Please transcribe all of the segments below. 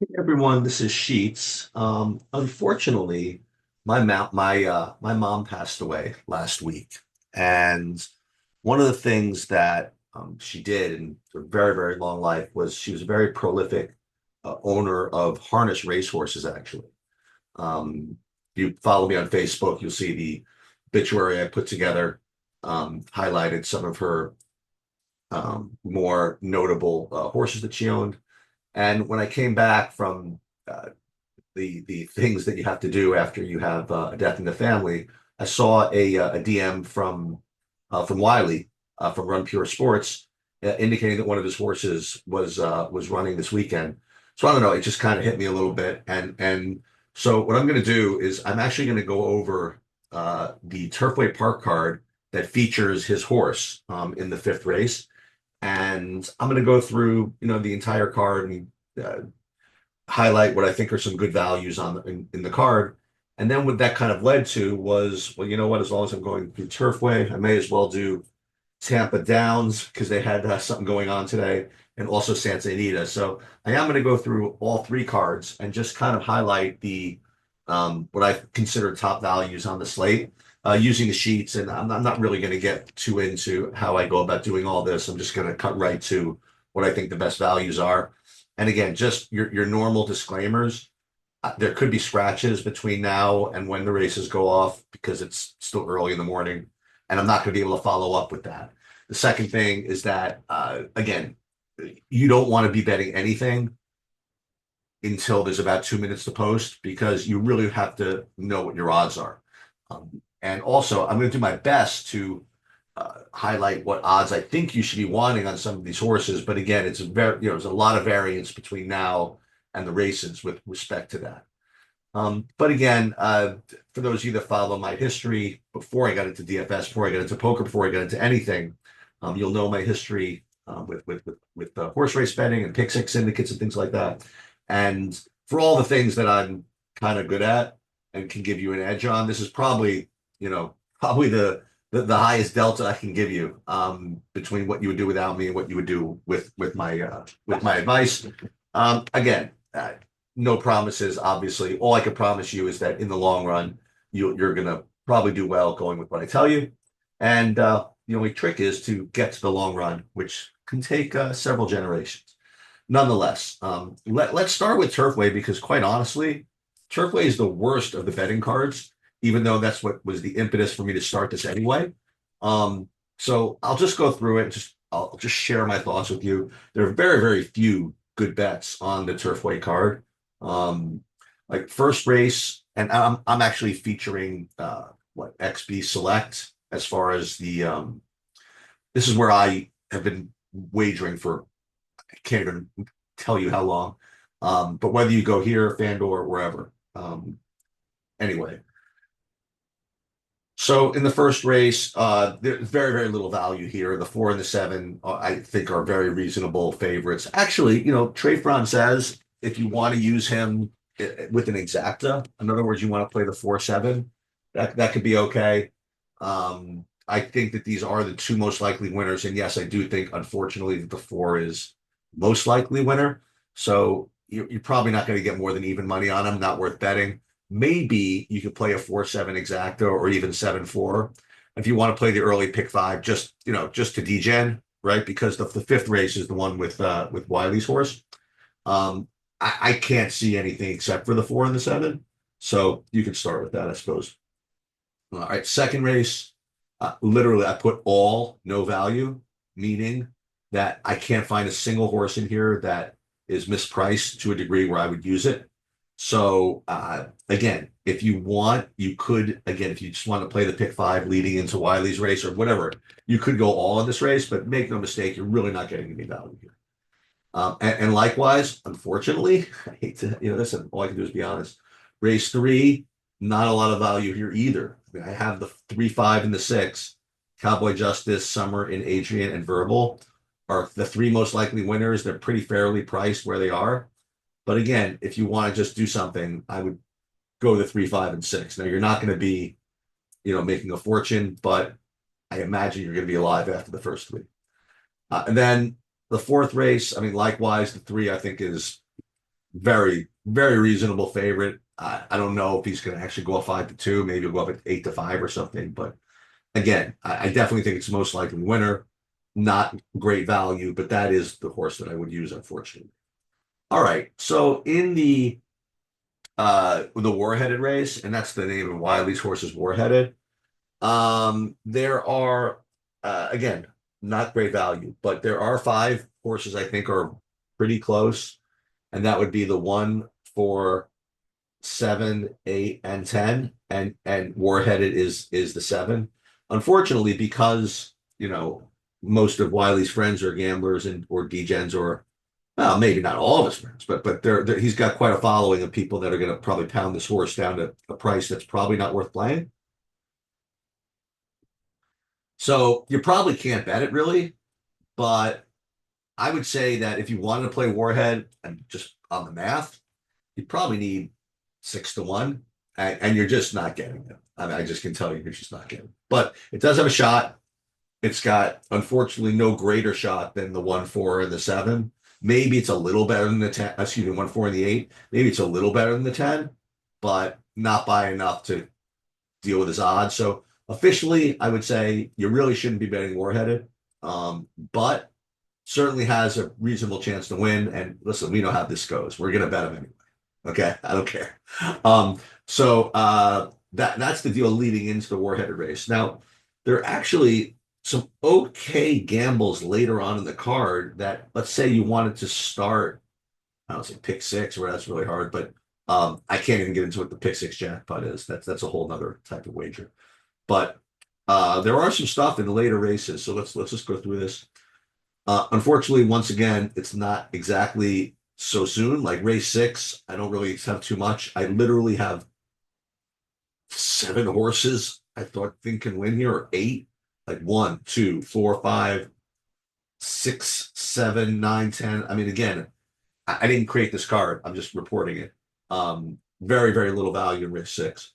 Hey, everyone, this is Sheets. Unfortunately, my mom passed away last week, and one of the things that she did in a very very long life was she was a very prolific owner of harness racehorses. Actually, if you follow me on Facebook, you'll see the obituary I put together, highlighted some of her more notable horses that she owned. And when I came back from uh, the things that you have to do after you have a death in the family, I saw a DM from Wiley from Run Pure Sports, indicating that one of his horses was running this weekend. So I don't know, it just kind of hit me a little bit, and so what I'm going to do is I'm actually going to go over the Turfway Park card that features his horse in the fifth race, and I'm going to go through the entire card and highlight what I think are some good values in the card. And then what that kind of led to was, well, you know what? As long as I'm going through Turfway, I may as well do Tampa Downs because they had something going on today, and also Santa Anita. So I am going to go through all three cards and just kind of highlight the what I consider top values on the slate using the sheets. And I'm not really going to get too into how I go about doing all this. I'm just going to cut right to what I think the best values are. And again, just your normal disclaimers. There could be scratches between now and when the races go off because it's still early in the morning, and I'm not going to be able to follow up with that. The second thing is that again, you don't want to be betting anything until there's about 2 minutes to post because you really have to know what your odds are. And also, I'm going to do my best to highlight what odds I think you should be wanting on some of these horses. But again, it's there's a lot of variance between now and the races with respect to that. But again, for those of you that follow my history before I got into DFS, before I got into poker, before I got into anything, you'll know my history with horse race betting and pick six syndicates and things like that. And for all the things that I'm kind of good at and can give you an edge on, this is probably probably the highest delta I can give you between what you would do without me and what you would do with my advice. Again, no promises, obviously. All I can promise you is that in the long run, you're going to probably do well going with what I tell you. And the only trick is to get to the long run, which can take several generations. Nonetheless, let's start with Turfway because, quite honestly, Turfway is the worst of the betting cards, even though that's what was the impetus for me to start this anyway. So I'll just go through it. I'll just share my thoughts with you. There are very, very few good bets on the Turfway card. Um, like first race, and I'm actually featuring what XB Select as far as the this is where I have been wagering for I can't even tell you how long. But whether you go here, FanDuel, or wherever. Anyway, so in the first race, there's very, very little value here. The 4 and the 7, I think, are very reasonable favorites. Actually, Trey says if you want to use him with an exacta, in other words, you want to play the 4-7, that could be okay. I think that these are the two most likely winners. And yes, I do think, unfortunately, that the 4 is most likely winner. So you're probably not going to get more than even money on him, not worth betting. Maybe you could play a 4-7 exacta or even 7-4 if you want to play the early pick five, just to degen, right? Because the fifth race is the one with Wiley's horse. I can't see anything except for the 4 and the 7. So you could start with that, I suppose. All right, second race. Literally, I put all no value, meaning that I can't find a single horse in here that is mispriced to a degree where I would use it. So again, if you want, you could again, if you just want to play the pick five leading into Wiley's race or whatever, you could go all in this race, but make no mistake, you're really not getting any value here. And likewise, unfortunately, I hate to, listen, all I can do is be honest. Race three, not a lot of value here either. I mean, I have the 3, 5, and the 6. Cowboy Justice, Summer, and Adrian and Verbal are the three most likely winners. They're pretty fairly priced where they are. But again, if you want to just do something, I would go the 3, 5, and 6. Now you're not going to be, making a fortune, but I imagine you're going to be alive after the first three. And then the fourth race, I mean, likewise, the 3 I think is very, very reasonable favorite. I don't know if he's going to actually go up 5-2. Maybe he'll go up at 8-5 or something. But again, I definitely think it's most likely winner. Not great value, but that is the horse that I would use, unfortunately. All right. So in the Warheaded race, and that's the name of Wiley's horse is Warheaded. There are again not great value, but there are five horses I think are pretty close, and that would be the 1, 4, 7, 8, and 10, and Warheaded is the 7. Unfortunately, because most of Wiley's friends are gamblers and or degens or well, maybe not all of his friends, but he's got quite a following of people that are going to probably pound this horse down to a price that's probably not worth playing. So you probably can't bet it really, but I would say that if you wanted to play Warhead and just on the math, you probably need 6-1, and you're just not getting it. I mean, I just can tell you, you're just not getting it. But it does have a shot. It's got, unfortunately, no greater shot than the 1, 4, and the 7. Maybe it's a little better than the 10, excuse me, 1, 4, and the 8. Maybe it's a little better than the 10, but not by enough to deal with his odds. So officially, I would say you really shouldn't be betting Warheaded, but certainly has a reasonable chance to win. And listen, we know how this goes. We're going to bet him anyway. Okay, I don't care. That's the deal leading into the Warheaded race. Now, there are actually some okay gambles later on in the card that, let's say you wanted to start, I don't say pick six, where that's really hard, but I can't even get into what the pick six jackpot is. That's a whole nother type of wager. But there are some stuff in the later races, so let's just go through this. Unfortunately, once again, it's not exactly so soon. Like race 6, I don't really have too much. I literally have 7 horses I thought think can win here, or 8. Like 1, 2, 4, 5, 6, 7, 9, 10. I mean, again, I didn't create this card. I'm just reporting it. Very, very little value in race 6.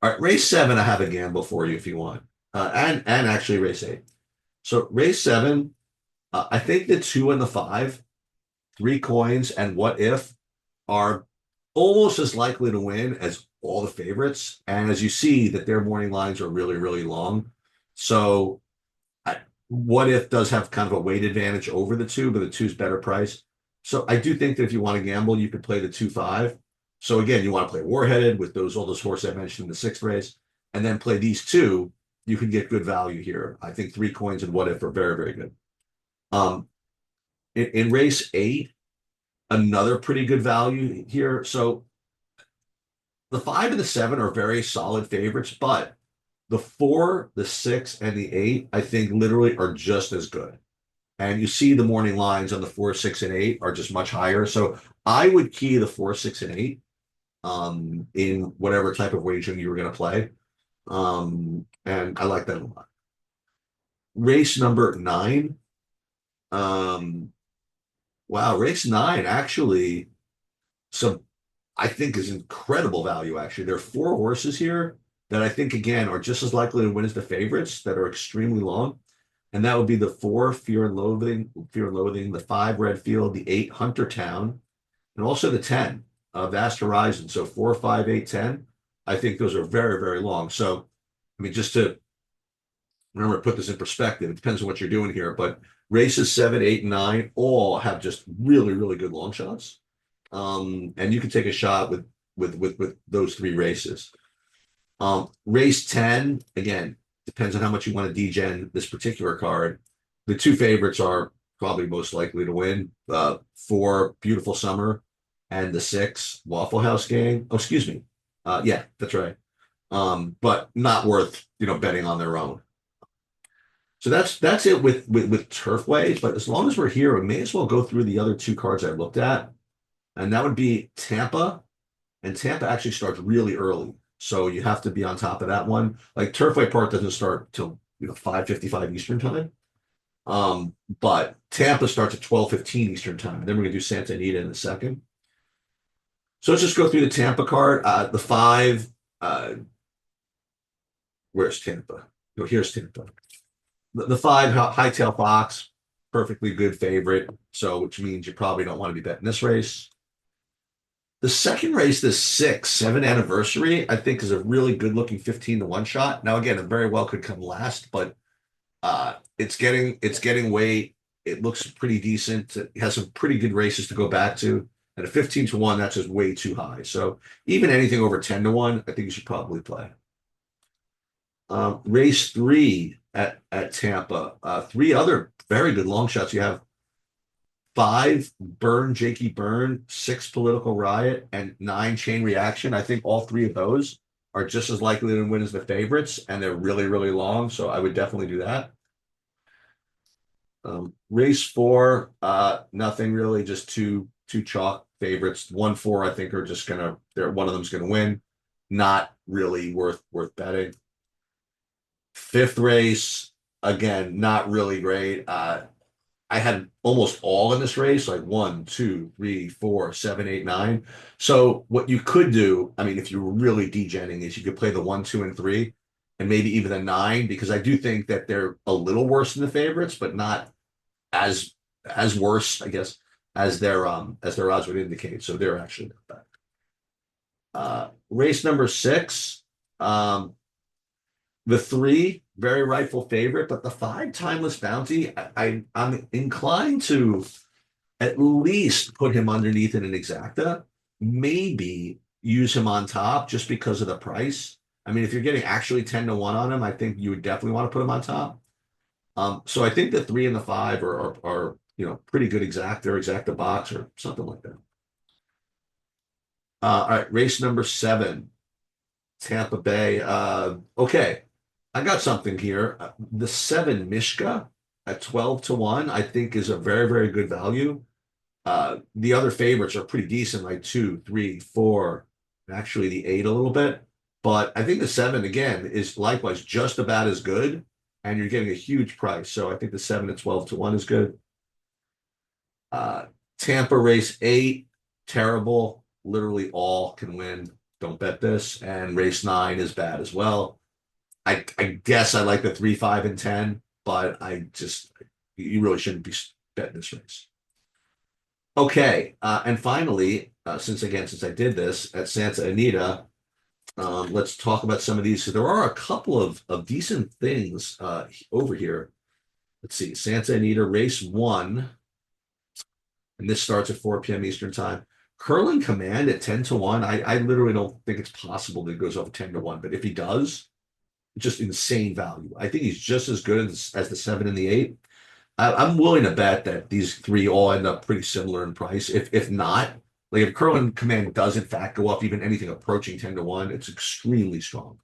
All right, race 7, I have a gamble for you if you want. And actually race 8. So race 7, I think the 2 and the 5, 3 coins, and what if are almost as likely to win as all the favorites. And as you see, that their morning lines are really, really long. So what if does have kind of a weight advantage over the 2, but the two's better price. So I do think that if you want to gamble, you could play the 2-5. So again, you want to play Warheaded with all those horses I mentioned in the 6th race, and then play these 2. You can get good value here. I think 3 coins and what if are very, very good. In race 8, another pretty good value here. So the 5 and the 7 are very solid favorites, but the 4, the 6, and the 8, I think literally are just as good. And you see the morning lines on the 4, 6, and 8 are just much higher. So I would key the 4, 6, and 8 in whatever type of wagering you were going to play. And I like that a lot. Race number 9. Um, wow, race 9 actually, some I think is incredible value. Actually, there are 4 horses here that I think again are just as likely to win as the favorites that are extremely long, and that would be the 4 Fear and Loathing, the 5 Redfield, the 8 Hunter Town, and also the 10 Vast Horizon. So 4, 5, 8, 10. I think those are very, very long. So I mean, just to remember to put this in perspective, it depends on what you're doing here, but races 7, 8, and 9 all have just really, really good long shots. And you can take a shot with those 3 races. Race 10, again, depends on how much you want to degen this particular card. The 2 favorites are probably most likely to win. 4 Beautiful Summer and the 6 Waffle House Gang. Oh, excuse me. Yeah, that's right. But not worth betting on their own. So that's it with Turfway. But as long as we're here, we may as well go through the other 2 cards I looked at, and that would be Tampa. And Tampa actually starts really early, so you have to be on top of that one. Like Turfway Park doesn't start till 5:55 Eastern time. But Tampa starts at 12:15 Eastern time. Then we're gonna do Santa Anita in a second. So let's just go through the Tampa card. The 5. Where's Tampa? No, here's Tampa. The 5 Hightail Fox, perfectly good favorite. So which means you probably don't want to be betting this race. The second race, the 7th anniversary, I think is a really good looking 15 to 1 shot. Now, again, it very well could come last, but it's getting weight. It looks pretty decent. It has some pretty good races to go back to. At a 15 to 1, that's just way too high. So even anything over 10 to 1, I think you should probably play. Race three at Tampa. Three other very good long shots. You have five Burn, Jakey Burn, six Political Riot, and nine Chain Reaction. I think all three of those are just as likely to win as the favorites, and they're really, really long. So I would definitely do that. Race four, nothing really, just two chalk favorites. 1, 4, I think are just gonna. They're one of them's gonna win. Not really worth betting. Fifth race, again, not really great. I had almost all in this race, like 1, 2, 3, 4, 7, 8, 9. So what you could do, I mean, if you were really degenning, is you could play the 1, 2, and 3, and maybe even a 9, because I do think that they're a little worse than the favorites, but not as as worse, I guess, as their odds would indicate. So they're actually not bad. Race number 6. The 3, very rightful favorite, but the 5, Timeless Bounty, I'm inclined to at least put him underneath in an exacta, maybe use him on top just because of the price. I mean, if you're getting actually 10 to 1 on him, I think you would definitely want to put him on top. So I think the 3 and the 5 are pretty good exacta or exacta box or something like that. All right, race number 7, Tampa Bay. Okay, I got something here. The 7 Mishka at 12 to 1, I think is a very, very good value. The other favorites are pretty decent, like 2, 3, 4, and actually the 8 a little bit. But I think the 7 again is likewise just about as good, and you're getting a huge price. So I think the 7 at 12 to 1 is good. Uh, Tampa race 8, terrible. Literally all can win. Don't bet this. And race 9 is bad as well. I guess I like the 3, 5, and 10, but you really shouldn't be betting this race. Okay, and finally, since I did this at Santa Anita, let's talk about some of these. So there are a couple of decent things over here. Let's see, Santa Anita race 1, and this starts at 4 p.m. Eastern time. Curling Command at 10 to 1. I literally don't think it's possible that it goes over 10 to 1, but if he does, just insane value. I think he's just as good as the 7 and the 8. I'm willing to bet that these three all end up pretty similar in price. If not, like if Curling Command does in fact go up even anything approaching 10 to 1, it's extremely strong.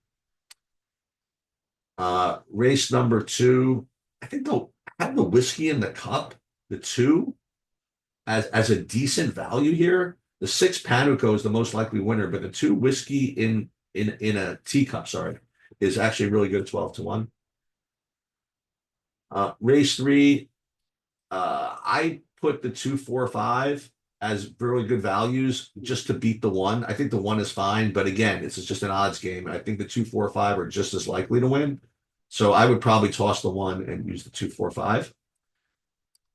Race number 2, I think they'll have the Whiskey in the Cup, the 2, as a decent value here. The 6 Panuco is the most likely winner, but the 2 Whiskey in a teacup, sorry, is actually really good at 12 to 1. Race 3, I put the 2, 4, 5 as really good values just to beat the 1. I think the 1 is fine, but again, it's just an odds game. I think the 2, 4, 5 are just as likely to win. So I would probably toss the 1 and use the 2, 4, 5.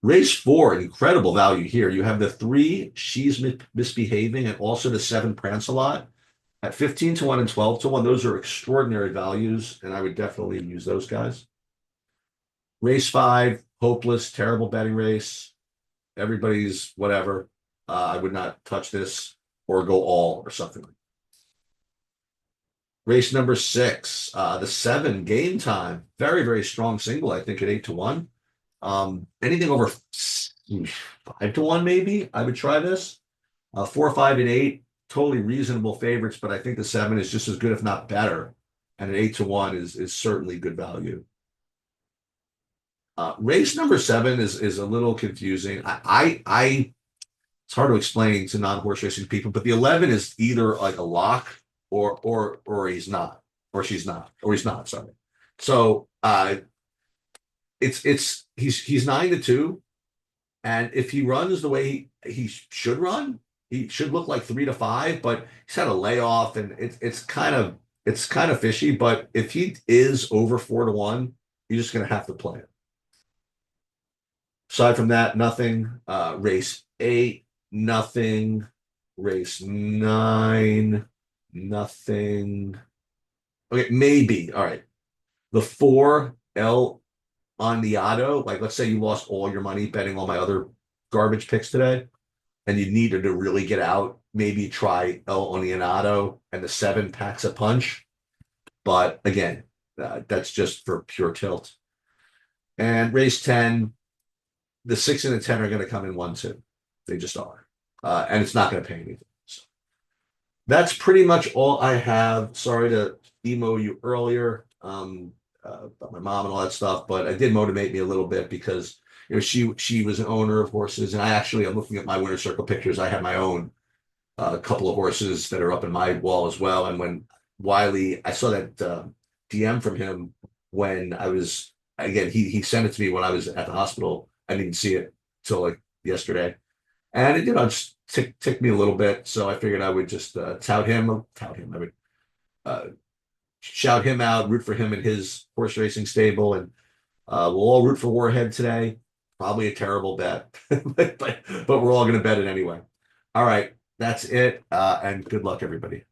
Race 4, incredible value here. You have the 3, She's Misbehaving, and also the 7, Prancelot at 15 to 1 and 12 to 1. Those are extraordinary values, and I would definitely use those guys. Race 5, hopeless, terrible betting race. Everybody's whatever. I would not touch this or go all or something. Race number 6, the 7, Game Time. Very, very strong single, I think, at 8 to 1. Anything over 5 to 1, maybe I would try this. 4, 5, and 8, totally reasonable favorites, but I think the 7 is just as good, if not better. And an 8 to 1 is certainly good value. Race number 7 is a little confusing. It's hard to explain to non-horse racing people, but the 11 is either like a lock or he's not, or she's not, or he's not. Sorry. So he's 9 to 2, and if he runs the way he should run, he should look like 3 to 5. But he's had a layoff, and it's kind of fishy. But if he is over 4 to 1, you're just going to have to play it. Aside from that, nothing. Race 8, nothing. Race 9, nothing. Okay, maybe. All right. The 4 L on the auto, like let's say you lost all your money betting all my other garbage picks today, and you needed to really get out, maybe try El Onianato and the 7 packs a punch. But again, that's just for pure tilt. And race 10, the 6 and the 10 are going to come in 1-2. They just are. And it's not going to pay anything. So that's pretty much all I have. Sorry to emo you earlier about my mom and all that stuff, but it did motivate me a little bit because she was an owner of horses, and I'm looking at my winter circle pictures. I have my own a couple of horses that are up in my wall as well. And when Wiley, I saw that DM from him when I was again, he sent it to me when I was at the hospital. I didn't see it till like yesterday, and it just ticked me a little bit. So I figured I would just tout him. I would uh, shout him out, root for him in his horse racing stable, and we'll all root for Warhead today. Probably a terrible bet, but we're all going to bet it anyway. All right, that's it, and good luck, everybody.